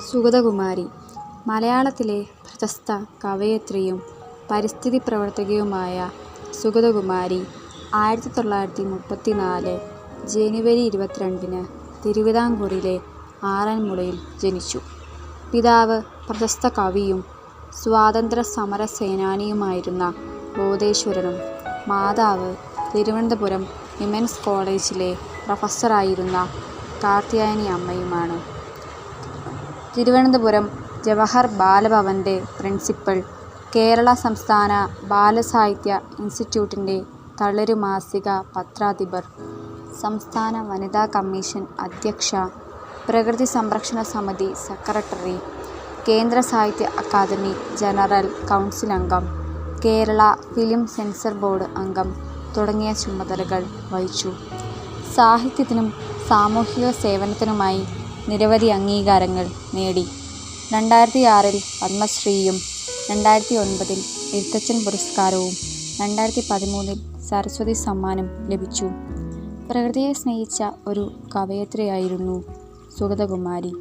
സുഗതകുമാരി മലയാളത്തിലെ പ്രശസ്ത കവയിത്രിയും പരിസ്ഥിതി പ്രവർത്തകയുമായ സുഗതകുമാരി 1934 ജനുവരി 22 തിരുവിതാംകൂറിലെ ആറന്മുളയിൽ ജനിച്ചു. പിതാവ് പ്രശസ്ത കവിയും സ്വാതന്ത്ര്യ സേനാനിയുമായിരുന്ന ബോധേശ്വരനും മാതാവ് തിരുവനന്തപുരം വിമൻസ് കോളേജിലെ പ്രൊഫസറായിരുന്ന കാർത്യായനി അമ്മയുമാണ്. തിരുവനന്തപുരം ജവഹർ ബാലഭവൻ്റെ പ്രിൻസിപ്പൽ, കേരള സംസ്ഥാന ബാലസാഹിത്യ ഇൻസ്റ്റിറ്റ്യൂട്ടിൻ്റെ തളിര് മാസിക പത്രാധിപർ, സംസ്ഥാന വനിതാ കമ്മീഷൻ അധ്യക്ഷ, പ്രകൃതി സംരക്ഷണ സമിതി സെക്രട്ടറി, കേന്ദ്ര സാഹിത്യ അക്കാദമി ജനറൽ കൗൺസിൽ അംഗം, കേരള ഫിലിം സെൻസർ ബോർഡ് അംഗം തുടങ്ങിയ ചുമതലകൾ വഹിച്ചു. സാഹിത്യത്തിനും സാമൂഹിക സേവനത്തിനുമായി നിരവധി അംഗീകാരങ്ങൾ നേടി. 2006 പത്മശ്രീയും 2009 എഴുത്തച്ഛൻ പുരസ്കാരവും 2013 സരസ്വതി സമ്മാനം ലഭിച്ചു. പ്രകൃതിയെ സ്നേഹിച്ച ഒരു കവയിത്രിയായിരുന്നു സുഗതകുമാരി.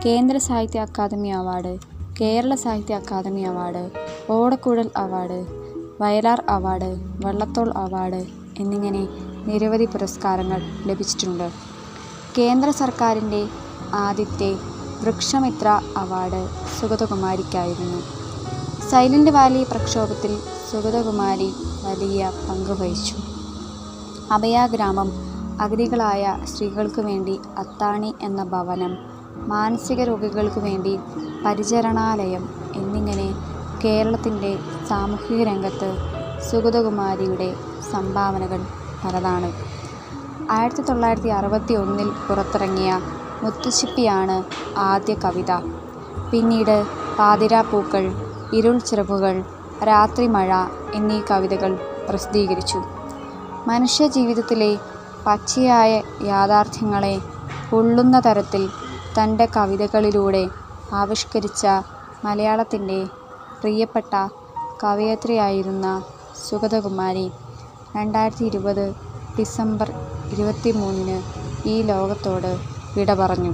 കേന്ദ്ര സാഹിത്യ അക്കാദമി അവാർഡ്, കേരള സാഹിത്യ അക്കാദമി അവാർഡ്, ഓടക്കുഴൽ award, Vayalar award, Vallathol award എന്നിങ്ങനെ നിരവധി പുരസ്കാരങ്ങൾ ലഭിച്ചിട്ടുണ്ട്. കേന്ദ്ര സർക്കാരിൻ്റെ ആദ്യത്തെ വൃക്ഷമിത്ര അവാർഡ് സുഗതകുമാരിക്കായിരുന്നു. സൈലന്റ് വാലി പ്രക്ഷോഭത്തിൽ സുഗതകുമാരി വലിയ പങ്ക് വഹിച്ചു. അഭയാഗ്രാമം, അഗതികളായ സ്ത്രീകൾക്ക് വേണ്ടി അത്താണി എന്ന ഭവനം, മാനസിക രോഗികൾക്ക് വേണ്ടി പരിചരണാലയം എന്നിങ്ങനെ കേരളത്തിൻ്റെ സാമൂഹിക രംഗത്ത് സുഗതകുമാരിയുടെ സംഭാവനകൾ പലതാണ്. 1961 പുറത്തിറങ്ങിയ മുത്തുച്ചിപ്പിയാണ് ആദ്യ കവിത. പിന്നീട് പാതിരാപ്പൂക്കൾ, ഇരുൾ ചിറകുകൾ, രാത്രിമഴ എന്നീ കവിതകൾ പ്രസിദ്ധീകരിച്ചു. മനുഷ്യജീവിതത്തിലെ പച്ചയായ യാഥാർത്ഥ്യങ്ങളെ പൊള്ളുന്ന തരത്തിൽ തൻ്റെ കവിതകളിലൂടെ ആവിഷ്കരിച്ച മലയാളത്തിൻ്റെ പ്രിയപ്പെട്ട കവയിത്രിയായിരുന്ന സുഗതകുമാരി 2020 ഡിസംബർ 23 ഈ ലോകത്തോട് വിട പറഞ്ഞു.